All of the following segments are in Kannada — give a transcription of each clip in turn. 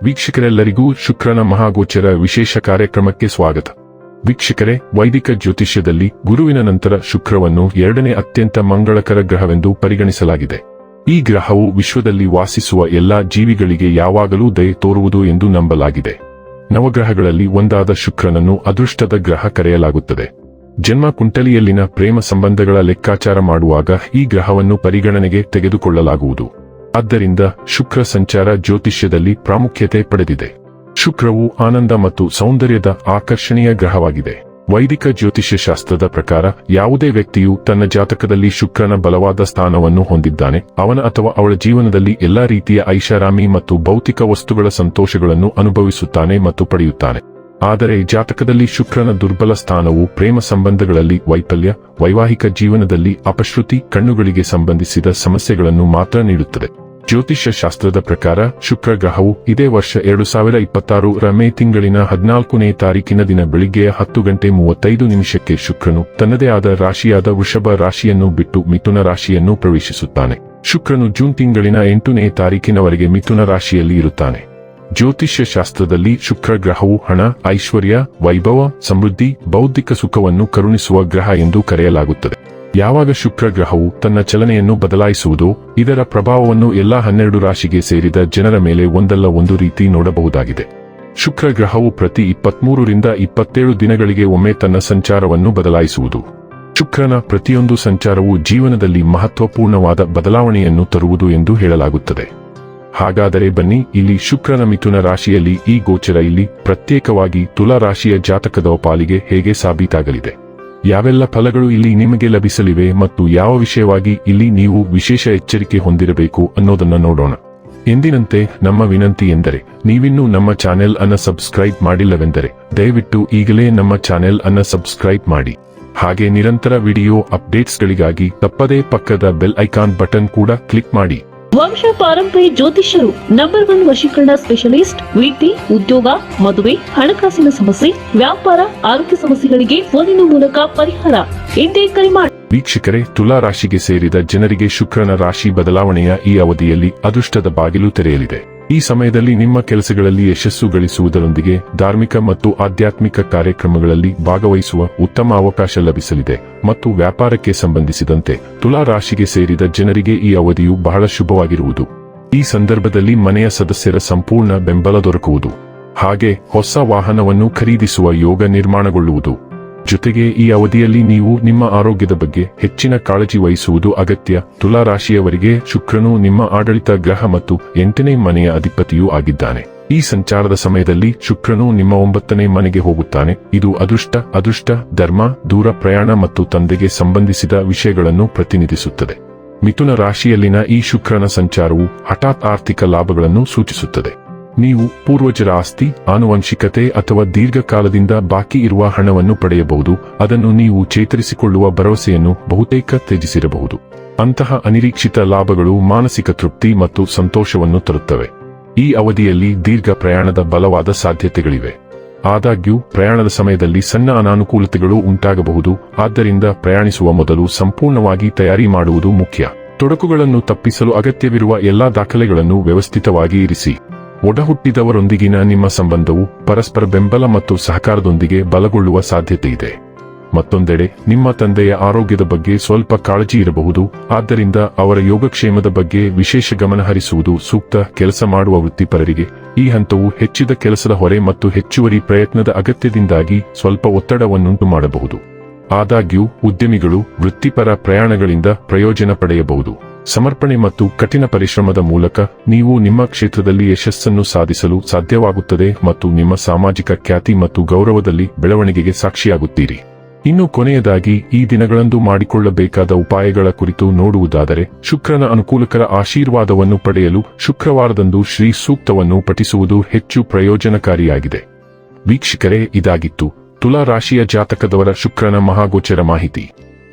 ವೀಕ್ಷಕರೆಲ್ಲರಿಗೂ ಶುಕ್ರನ ಮಹಾಗೋಚರ ವಿಶೇಷ ಕಾರ್ಯಕ್ರಮಕ್ಕೆ ಸ್ವಾಗತ. ವೀಕ್ಷಕರೇ, ವೈದಿಕ ಜ್ಯೋತಿಷ್ಯದಲ್ಲಿ ಗುರುವಿನ ನಂತರ ಶುಕ್ರವನ್ನು ಎರಡನೇ ಅತ್ಯಂತ ಮಂಗಳಕರ ಗ್ರಹವೆಂದು ಪರಿಗಣಿಸಲಾಗಿದೆ. ಈ ಗ್ರಹವು ವಿಶ್ವದಲ್ಲಿ ವಾಸಿಸುವ ಎಲ್ಲಾ ಜೀವಿಗಳಿಗೆ ಯಾವಾಗಲೂ ದಯೆ ತೋರುವುದು ಎಂದು ನಂಬಲಾಗಿದೆ. ನವಗ್ರಹಗಳಲ್ಲಿ ಒಂದಾದ ಶುಕ್ರನನ್ನು ಅದೃಷ್ಟದ ಗ್ರಹ ಕರೆಯಲಾಗುತ್ತದೆ. ಜನ್ಮ ಕುಂಡಲಿಯಲ್ಲಿನ ಪ್ರೇಮ ಸಂಬಂಧಗಳ ಲೆಕ್ಕಾಚಾರ ಮಾಡುವಾಗ ಈ ಗ್ರಹವನ್ನು ಪರಿಗಣನೆಗೆ ತೆಗೆದುಕೊಳ್ಳಲಾಗುವುದು. ಆದ್ದರಿಂದ ಶುಕ್ರ ಸಂಚಾರ ಜ್ಯೋತಿಷ್ಯದಲ್ಲಿ ಪ್ರಾಮುಖ್ಯತೆ ಪಡೆದಿದೆ. ಶುಕ್ರವು ಆನಂದ ಮತ್ತು ಸೌಂದರ್ಯದ ಆಕರ್ಷಣೀಯ ಗ್ರಹವಾಗಿದೆ. ವೈದಿಕ ಜ್ಯೋತಿಷ್ಯ ಶಾಸ್ತ್ರದ ಪ್ರಕಾರ ಯಾವುದೇ ವ್ಯಕ್ತಿಯು ತನ್ನ ಜಾತಕದಲ್ಲಿ ಶುಕ್ರನ ಬಲವಾದ ಸ್ಥಾನವನ್ನು ಹೊಂದಿದ್ದಾನೆ, ಅವನ ಅಥವಾ ಅವಳ ಜೀವನದಲ್ಲಿ ಎಲ್ಲಾ ರೀತಿಯ ಐಷಾರಾಮಿ ಮತ್ತು ಭೌತಿಕ ವಸ್ತುಗಳ ಸಂತೋಷಗಳನ್ನು ಅನುಭವಿಸುತ್ತಾನೆ ಮತ್ತು ಪಡೆಯುತ್ತಾನೆ. ಆದರೆ ಜಾತಕದಲ್ಲಿ ಶುಕ್ರನ ದುರ್ಬಲ ಸ್ಥಾನವು ಪ್ರೇಮ ಸಂಬಂಧಗಳಲ್ಲಿ ವೈಫಲ್ಯ, ವೈವಾಹಿಕ ಜೀವನದಲ್ಲಿ ಅಪಶ್ರುತಿ, ಕಣ್ಣುಗಳಿಗೆ ಸಂಬಂಧಿಸಿದ ಸಮಸ್ಯೆಗಳನ್ನು ಮಾತ್ರ ನೀಡುತ್ತದೆ. ಜ್ಯೋತಿಷ್ಯ ಶಾಸ್ತ್ರದ ಪ್ರಕಾರ ಶುಕ್ರ ಗ್ರಹವು ಇದೇ ವರ್ಷ 2026ರ ಮೇ ತಿಂಗಳಿನ 14ನೇ ತಾರೀಕಿನ ದಿನ ಬೆಳಿಗ್ಗೆ 10:35 ಶುಕ್ರನು ತನ್ನದೇ ಆದ ರಾಶಿಯಾದ ವೃಷಭ ರಾಶಿಯನ್ನು ಬಿಟ್ಟು ಮಿಥುನ ರಾಶಿಯನ್ನು ಪ್ರವೇಶಿಸುತ್ತಾನೆ. ಶುಕ್ರನು ಜೂನ್ ತಿಂಗಳಿನ 8ನೇ ತಾರೀಕಿನವರೆಗೆ ಮಿಥುನ ರಾಶಿಯಲ್ಲಿ ಇರುತ್ತಾನೆ. ಜ್ಯೋತಿಷ್ಯ ಶಾಸ್ತ್ರದಲ್ಲಿ ಶುಕ್ರ ಗ್ರಹವು ಹಣ, ಐಶ್ವರ್ಯ, ವೈಭವ, ಸಮೃದ್ಧಿ, ಬೌದ್ಧಿಕ ಸುಖವನ್ನು ಕರುಣಿಸುವ ಗ್ರಹ ಎಂದು ಕರೆಯಲಾಗುತ್ತದೆ. ಯಾವಾಗ ಶುಕ್ರ ಗ್ರಹವು ತನ್ನ ಚಲನೆಯನ್ನು ಬದಲಾಯಿಸುವುದೋ ಇದರ ಪ್ರಭಾವವನ್ನು ಎಲ್ಲಾ 12 ರಾಶಿಗೆ ಸೇರಿದ ಜನರ ಮೇಲೆ ಒಂದಲ್ಲ ಒಂದು ರೀತಿ ನೋಡಬಹುದಾಗಿದೆ. ಶುಕ್ರ ಗ್ರಹವು ಪ್ರತಿ 23ರಿಂದ 27 ದಿನಗಳಿಗೆ ಒಮ್ಮೆ ತನ್ನ ಸಂಚಾರವನ್ನು ಬದಲಾಯಿಸುವುದು. ಶುಕ್ರನ ಪ್ರತಿಯೊಂದು ಸಂಚಾರವು ಜೀವನದಲ್ಲಿ ಮಹತ್ವಪೂರ್ಣವಾದ ಬದಲಾವಣೆಯನ್ನು ತರುವುದು ಎಂದು ಹೇಳಲಾಗುತ್ತದೆ. ಹಾಗಾದರೆ ಬನ್ನಿ, ಇಲ್ಲಿ ಶುಕ್ರನ ಮಿಥುನ ರಾಶಿಯಲ್ಲಿ ಈ ಗೋಚರ ಇಲ್ಲಿ ಪ್ರತ್ಯೇಕವಾಗಿ ತುಲಾ ರಾಶಿಯ ಜಾತಕದ ಪಾಲಿಗೆ ಹೇಗೆ ಸಾಬೀತಾಗಲಿದೆ, ಯಾವೆಲ್ಲ ಫಲಗಳು ಇಲ್ಲಿ ನಿಮಗೆ ಲಭಿಸಲಿವೆ ಮತ್ತು ಯಾವ ವಿಷಯವಾಗಿ ಇಲ್ಲಿ ನೀವು ವಿಶೇಷ ಎಚ್ಚರಿಕೆ ಹೊಂದಿರಬೇಕು ಅನ್ನೋದನ್ನ ನೋಡೋಣ. ಎಂದಿನಂತೆ ನಮ್ಮ ವಿನಂತಿ ಎಂದರೆ, ನೀವಿನ್ನೂ ನಮ್ಮ ಚಾನೆಲ್ ಅನ್ನು ಸಬ್ಸ್ಕ್ರೈಬ್ ಮಾಡಿಲ್ಲವೆಂದರೆ ದಯವಿಟ್ಟು ಈಗಲೇ ನಮ್ಮ ಚಾನೆಲ್ ಅನ್ನು ಸಬ್ಸ್ಕ್ರೈಬ್ ಮಾಡಿ. ಹಾಗೆ ನಿರಂತರ ವಿಡಿಯೋ ಅಪ್ಡೇಟ್ಸ್ಗಳಿಗಾಗಿ ತಪ್ಪದೇ ಪಕ್ಕದ ಬೆಲ್ ಐಕಾನ್ ಬಟನ್ ಕೂಡ ಕ್ಲಿಕ್ ಮಾಡಿ. ವಂಶ ಪಾರಂಪರ್ಯ ಜ್ಯೋತಿಷ್ಯರು ನಂಬರ್ 1 ವಶೀಕರಣ ಸ್ಪೆಷಲಿಸ್ಟ್. ವೃತ್ತಿ, ಉದ್ಯೋಗ, ಮದುವೆ, ಹಣಕಾಸಿನ ಸಮಸ್ಯೆ, ವ್ಯಾಪಾರ, ಆರೋಗ್ಯ ಸಮಸ್ಯೆಗಳಿಗೆ ಫೋನಿನ ಮೂಲಕ ಪರಿಹಾರ. ಇಂದೇ ಕರೆ ಮಾಡಿ. ವೀಕ್ಷಕರೇ, ತುಲಾ ರಾಶಿಗೆ ಸೇರಿದ ಜನರಿಗೆ ಶುಕ್ರನ ರಾಶಿ ಬದಲಾವಣೆಯ ಈ ಅವಧಿಯಲ್ಲಿ ಅದೃಷ್ಟದ ಬಾಗಿಲು ತೆರೆಯಲಿದೆ. ಈ ಸಮಯದಲ್ಲಿ ನಿಮ್ಮ ಕೆಲಸಗಳಲ್ಲಿ ಯಶಸ್ಸು ಗಳಿಸುವುದರೊಂದಿಗೆ ಧಾರ್ಮಿಕ ಮತ್ತು ಆಧ್ಯಾತ್ಮಿಕ ಕಾರ್ಯಕ್ರಮಗಳಲ್ಲಿ ಭಾಗವಹಿಸುವ ಉತ್ತಮ ಅವಕಾಶ ಲಭಿಸಲಿದೆ ಮತ್ತು ವ್ಯಾಪಾರಕ್ಕೆ ಸಂಬಂಧಿಸಿದಂತೆ ತುಲಾ ರಾಶಿಗೆ ಸೇರಿದ ಜನರಿಗೆ ಈ ಅವಧಿಯು ಬಹಳ ಶುಭವಾಗಿರುವುದು. ಈ ಸಂದರ್ಭದಲ್ಲಿ ಮನೆಯ ಸದಸ್ಯರ ಸಂಪೂರ್ಣ ಬೆಂಬಲ ದೊರಕುವುದು. ಹಾಗೆ ಹೊಸ ವಾಹನವನ್ನು ಖರೀದಿಸುವ ಯೋಗ ನಿರ್ಮಾಣಗೊಳ್ಳುವುದು. ಜೊತೆಗೆ ಈ ಅವಧಿಯಲ್ಲಿ ನೀವು ನಿಮ್ಮ ಆರೋಗ್ಯದ ಬಗ್ಗೆ ಹೆಚ್ಚಿನ ಕಾಳಜಿ ವಹಿಸುವುದು ಅಗತ್ಯ. ತುಲಾ ರಾಶಿಯವರಿಗೆ ಶುಕ್ರನು ನಿಮ್ಮ ಆಡಳಿತ ಗ್ರಹ ಮತ್ತು 8ನೇ ಮನೆಯ ಅಧಿಪತಿಯೂ ಆಗಿದ್ದಾನೆ. ಈ ಸಂಚಾರದ ಸಮಯದಲ್ಲಿ ಶುಕ್ರನು ನಿಮ್ಮ 9ನೇ ಮನೆಗೆ ಹೋಗುತ್ತಾನೆ. ಇದು ಅದೃಷ್ಟ, ಧರ್ಮ, ದೂರ ಪ್ರಯಾಣ ಮತ್ತು ತಂದೆಗೆ ಸಂಬಂಧಿಸಿದ ವಿಷಯಗಳನ್ನು ಪ್ರತಿನಿಧಿಸುತ್ತದೆ. ಮಿಥುನ ರಾಶಿಯಲ್ಲಿನ ಈ ಶುಕ್ರನ ಸಂಚಾರವು ಹಠಾತ್ ಆರ್ಥಿಕ ಲಾಭಗಳನ್ನು ಸೂಚಿಸುತ್ತದೆ. ನೀವು ಪೂರ್ವಜರ ಆಸ್ತಿ, ಆನುವಂಶಿಕತೆ ಅಥವಾ ದೀರ್ಘಕಾಲದಿಂದ ಬಾಕಿ ಇರುವ ಹಣವನ್ನು ಪಡೆಯಬಹುದು. ಅದನ್ನು ನೀವು ಚೇತರಿಸಿಕೊಳ್ಳುವ ಭರವಸೆಯನ್ನು ಬಹುತೇಕ ತ್ಯಜಿಸಿರಬಹುದು. ಅಂತಹ ಅನಿರೀಕ್ಷಿತ ಲಾಭಗಳು ಮಾನಸಿಕ ತೃಪ್ತಿ ಮತ್ತು ಸಂತೋಷವನ್ನು ತರುತ್ತವೆ. ಈ ಅವಧಿಯಲ್ಲಿ ದೀರ್ಘ ಪ್ರಯಾಣದ ಬಲವಾದ ಸಾಧ್ಯತೆಗಳಿವೆ. ಆದಾಗ್ಯೂ ಪ್ರಯಾಣದ ಸಮಯದಲ್ಲಿ ಸಣ್ಣ ಅನಾನುಕೂಲತೆಗಳು ಉಂಟಾಗಬಹುದು. ಆದ್ದರಿಂದ ಪ್ರಯಾಣಿಸುವ ಮೊದಲು ಸಂಪೂರ್ಣವಾಗಿ ತಯಾರಿ ಮಾಡುವುದು ಮುಖ್ಯ. ತೊಡಕುಗಳನ್ನು ತಪ್ಪಿಸಲು ಅಗತ್ಯವಿರುವ ಎಲ್ಲಾ ದಾಖಲೆಗಳನ್ನು ವ್ಯವಸ್ಥಿತವಾಗಿ ಇರಿಸಿ. ಒಡಹುಟ್ಟಿದವರೊಂದಿಗಿನ ನಿಮ್ಮ ಸಂಬಂಧವು ಪರಸ್ಪರ ಬೆಂಬಲ ಮತ್ತು ಸಹಕಾರದೊಂದಿಗೆ ಬಲಗೊಳ್ಳುವ ಸಾಧ್ಯತೆಯಿದೆ. ಮತ್ತೊಂದೆಡೆ ನಿಮ್ಮ ತಂದೆಯ ಆರೋಗ್ಯದ ಬಗ್ಗೆ ಸ್ವಲ್ಪ ಕಾಳಜಿ ಇರಬಹುದು. ಆದ್ದರಿಂದ ಅವರ ಯೋಗಕ್ಷೇಮದ ಬಗ್ಗೆ ವಿಶೇಷ ಗಮನ ಹರಿಸುವುದು ಸೂಕ್ತ. ಕೆಲಸ ಮಾಡುವ ವೃತ್ತಿಪರರಿಗೆ ಈ ಹಂತವು ಹೆಚ್ಚಿದ ಕೆಲಸದ ಹೊರೆ ಮತ್ತು ಹೆಚ್ಚುವರಿ ಪ್ರಯತ್ನದ ಅಗತ್ಯದಿಂದಾಗಿ ಸ್ವಲ್ಪ ಒತ್ತಡವನ್ನುಂಟು ಮಾಡಬಹುದು. ಆದಾಗ್ಯೂ ಉದ್ಯಮಿಗಳು ವೃತ್ತಿಪರ ಪ್ರಯಾಣಗಳಿಂದ ಪ್ರಯೋಜನ ಪಡೆಯಬಹುದು. ಸಮರ್ಪಣೆ ಮತ್ತು ಕಠಿಣ ಪರಿಶ್ರಮದ ಮೂಲಕ ನೀವು ನಿಮ್ಮ ಕ್ಷೇತ್ರದಲ್ಲಿ ಯಶಸ್ಸನ್ನು ಸಾಧಿಸಲು ಸಾಧ್ಯವಾಗುತ್ತದೆ ಮತ್ತು ನಿಮ್ಮ ಸಾಮಾಜಿಕ ಖ್ಯಾತಿ ಮತ್ತು ಗೌರವದಲ್ಲಿ ಬೆಳವಣಿಗೆಗೆ ಸಾಕ್ಷಿಯಾಗುತ್ತೀರಿ. ಇನ್ನು ಕೊನೆಯದಾಗಿ ಈ ದಿನಗಳಂದು ಮಾಡಿಕೊಳ್ಳಬೇಕಾದ ಉಪಾಯಗಳ ಕುರಿತು ನೋಡುವುದಾದರೆ, ಶುಕ್ರನ ಅನುಕೂಲಕರ ಆಶೀರ್ವಾದವನ್ನು ಪಡೆಯಲು ಶುಕ್ರವಾರದಂದು ಶ್ರೀ ಸೂಕ್ತವನ್ನು ಪಠಿಸುವುದು ಹೆಚ್ಚು ಪ್ರಯೋಜನಕಾರಿಯಾಗಿದೆ. ವೀಕ್ಷಕರೇ, ಇದಾಗಿತ್ತು ತುಲಾ ರಾಶಿಯ ಜಾತಕದವರ ಶುಕ್ರನ ಮಹಾಗೋಚರ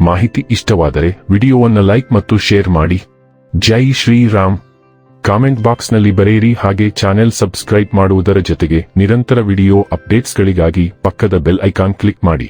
ಮಾಹಿತಿ ಇಷ್ಟವಾದರೆ ವಿಡಿಯೋವನ್ನು ಲೈಕ್ ಮತ್ತು ಶೇರ್ ಮಾಡಿ. ಜೈ ಶ್ರೀರಾಮ್. ಕಾಮೆಂಟ್ ಬಾಕ್ಸ್ನಲ್ಲಿ ಬರೆಯಿರಿ. ಹಾಗೆ ಚಾನೆಲ್ ಸಬ್ಸ್ಕ್ರೈಬ್ ಮಾಡುವುದರ ಜೊತೆಗೆ ನಿರಂತರ ವಿಡಿಯೋ ಅಪ್ಡೇಟ್ಸ್ಗಳಿಗಾಗಿ ಪಕ್ಕದ ಬೆಲ್ ಐಕಾನ್ ಕ್ಲಿಕ್ ಮಾಡಿ.